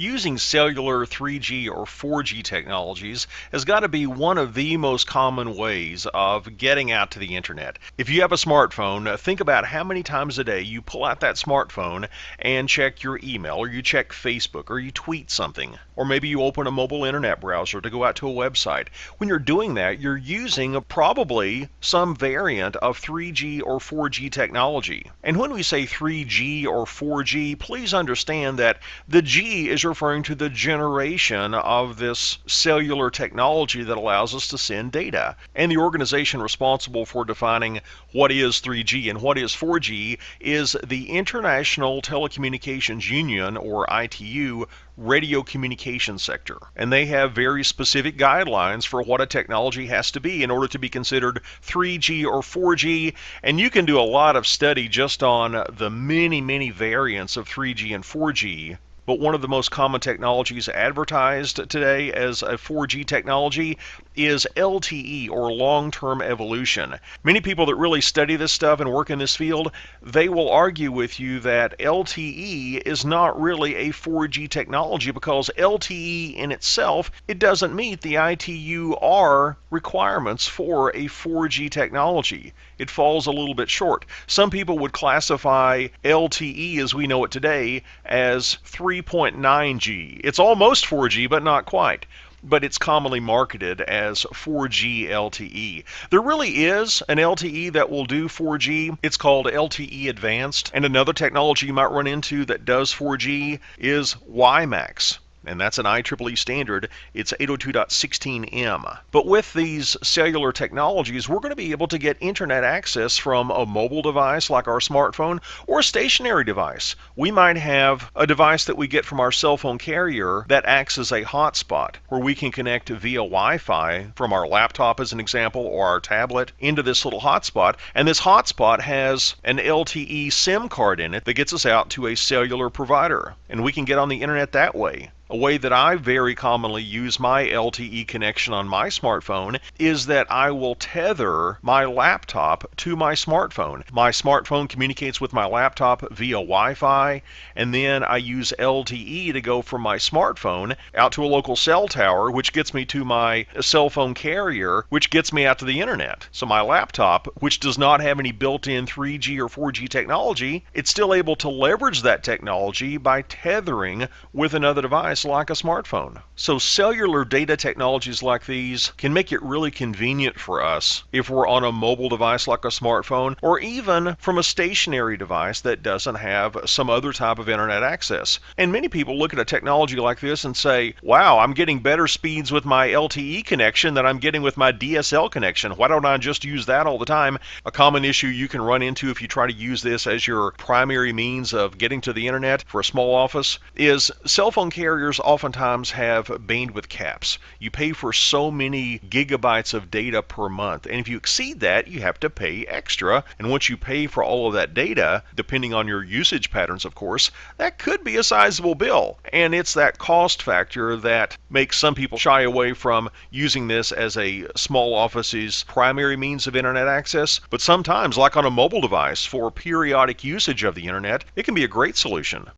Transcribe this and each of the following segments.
Using cellular 3G or 4G technologies has got to be one of the most common ways of getting out to the internet. If you have a smartphone, think about how many times a day you pull out that smartphone and check your email, or you check Facebook, or you tweet something, or maybe you open a mobile internet browser to go out to a website. When you're doing that, you're using probably some variant of 3G or 4G technology. And when we say 3G or 4G, please understand that the G is referring to the generation of this cellular technology that allows us to send data. And the organization responsible for defining what is 3G and what is 4G is the International Telecommunications Union, or ITU, radio communication sector. And they have very specific guidelines for what a technology has to be in order to be considered 3G or 4G. And you can do a lot of study just on the many variants of 3G and 4G. But one of the most common technologies advertised today as a 4G technology is LTE, or long-term evolution. Many people that really study this stuff and work in this field, they will argue with you that LTE is not really a 4G technology because LTE in itself, it doesn't meet the ITU-R requirements for a 4G technology. It falls a little bit short. Some people would classify LTE as we know it today as 3.9G. It's almost 4G, but not quite. But it's commonly marketed as 4G LTE. There really is an LTE that will do 4G. It's called LTE Advanced. And another technology you might run into that does 4G is WiMAX. And that's an IEEE standard. It's 802.16m. But with these cellular technologies, we're going to be able to get internet access from a mobile device like our smartphone or a stationary device. We might have a device that we get from our cell phone carrier that acts as a hotspot where we can connect via Wi-Fi from our laptop, as an example, or our tablet into this little hotspot. And this hotspot has an LTE SIM card in it that gets us out to a cellular provider. And we can get on the internet that way. A way that I very commonly use my LTE connection on my smartphone is that I will tether my laptop to my smartphone. My smartphone communicates with my laptop via Wi-Fi, and then I use LTE to go from my smartphone out to a local cell tower, which gets me to my cell phone carrier, which gets me out to the internet. So my laptop, which does not have any built-in 3G or 4G technology, it's still able to leverage that technology by tethering with another device like a smartphone. So cellular data technologies like these can make it really convenient for us if we're on a mobile device like a smartphone, or even from a stationary device that doesn't have some other type of internet access. And many people look at a technology like this and say, wow, I'm getting better speeds with my LTE connection than I'm getting with my DSL connection. Why don't I just use that all the time? A common issue you can run into if you try to use this as your primary means of getting to the internet for a small office is cell phone carriers oftentimes have bandwidth caps. You pay for so many gigabytes of data per month, and if you exceed that, you have to pay extra. And once you pay for all of that data, depending on your usage patterns, of course, that could be a sizable bill. And it's that cost factor that makes some people shy away from using this as a small office's primary means of internet access. But sometimes, like on a mobile device, for periodic usage of the internet, it can be a great solution.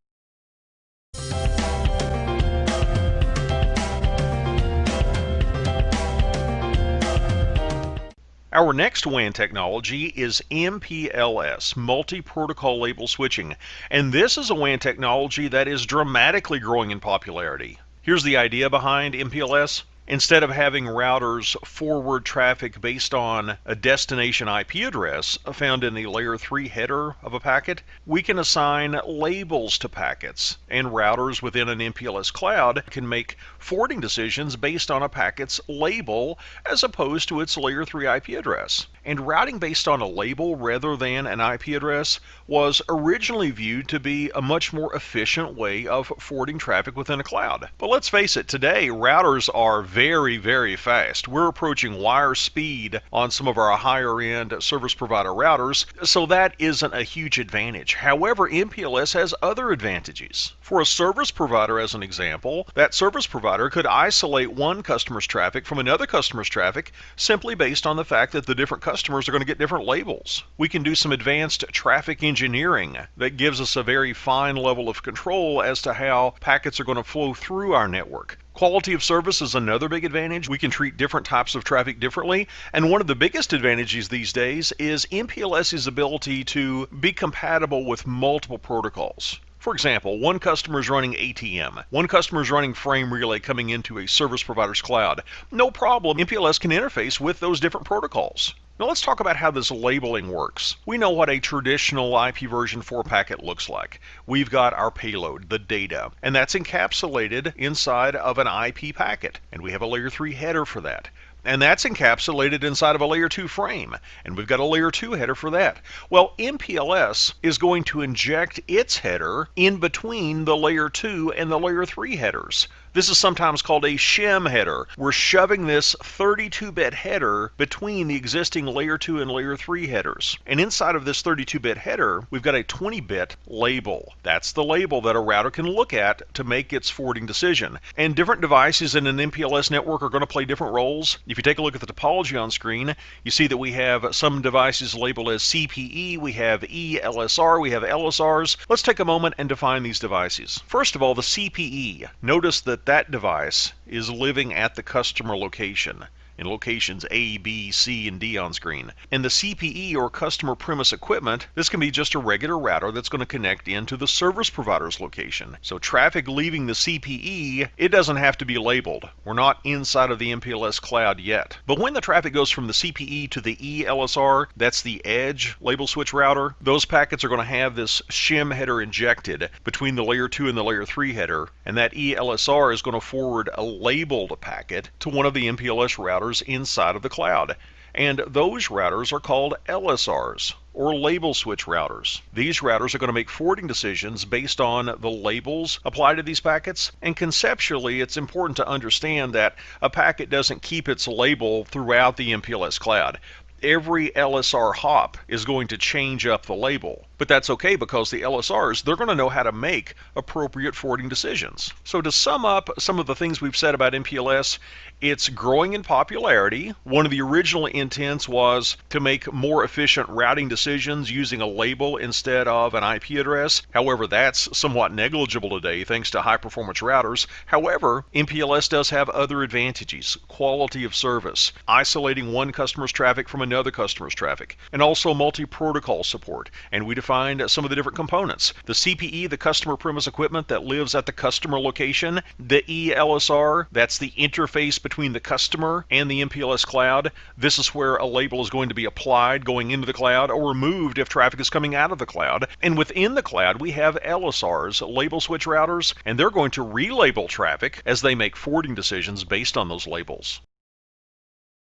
Our next WAN technology is MPLS, multi-protocol label switching, and this is a WAN technology that is dramatically growing in popularity. Here's the idea behind MPLS. Instead of having routers forward traffic based on a destination IP address found in the layer 3 header of a packet, we can assign labels to packets, and routers within an MPLS cloud can make forwarding decisions based on a packet's label as opposed to its layer 3 IP address. And routing based on a label rather than an IP address was originally viewed to be a much more efficient way of forwarding traffic within a cloud. But let's face it, today routers are very fast. We're approaching wire speed on some of our higher end service provider routers, so that isn't a huge advantage. However, MPLS has other advantages. For a service provider, as an example, that service provider could isolate one customer's traffic from another customer's traffic simply based on the fact that the different customers customers are going to get different labels. We can do some advanced traffic engineering that gives us a very fine level of control as to how packets are going to flow through our network. Quality of service is another big advantage. We can treat different types of traffic differently, and one of the biggest advantages these days is MPLS's ability to be compatible with multiple protocols. For example, one customer is running ATM, one customer is running frame relay coming into a service provider's cloud. No problem, MPLS can interface with those different protocols. Now let's talk about how this labeling works. We know what a traditional IP version 4 packet looks like. We've got our payload, the data, and that's encapsulated inside of an IP packet, and we have a layer 3 header for that. And that's encapsulated inside of a layer 2 frame, and we've got a layer 2 header for that. Well, MPLS is going to inject its header in between the layer 2 and the layer 3 headers. This is sometimes called a shim header. We're shoving this 32-bit header between the existing layer 2 and layer 3 headers. And inside of this 32-bit header, we've got a 20-bit label. That's the label that a router can look at to make its forwarding decision. And different devices in an MPLS network are going to play different roles. If you take a look at the topology on screen, you see that we have some devices labeled as CPE, we have ELSR, we have LSRs. Let's take a moment and define these devices. First of all, the CPE. Notice that device is living at the customer location in locations A, B, C, and D on screen. And the CPE, or customer premise equipment, this can be just a regular router that's going to connect into the service provider's location. So traffic leaving the CPE, it doesn't have to be labeled. We're not inside of the MPLS cloud yet. But when the traffic goes from the CPE to the ELSR, that's the edge label switch router, those packets are going to have this shim header injected between the layer 2 and the layer 3 header, and that ELSR is going to forward a labeled packet to one of the MPLS routers inside of the cloud. And those routers are called LSRs, or label switch routers. These routers are going to make forwarding decisions based on the labels applied to these packets, and conceptually it's important to understand that a packet doesn't keep its label throughout the MPLS cloud. Every LSR hop is going to change up the label. But that's okay, because the LSRs, they're going to know how to make appropriate forwarding decisions. So to sum up some of the things we've said about MPLS, it's growing in popularity. One of the original intents was to make more efficient routing decisions using a label instead of an IP address. However, that's somewhat negligible today thanks to high-performance routers. However, MPLS does have other advantages: quality of service, isolating one customer's traffic from another customer's traffic, and also multi-protocol support. And we defined some of the different components. The CPE, the customer premise equipment that lives at the customer location. The ELSR, that's the interface between the customer and the MPLS cloud. This is where a label is going to be applied going into the cloud, or removed if traffic is coming out of the cloud. And within the cloud, we have LSRs, label switch routers, and they're going to relabel traffic as they make forwarding decisions based on those labels.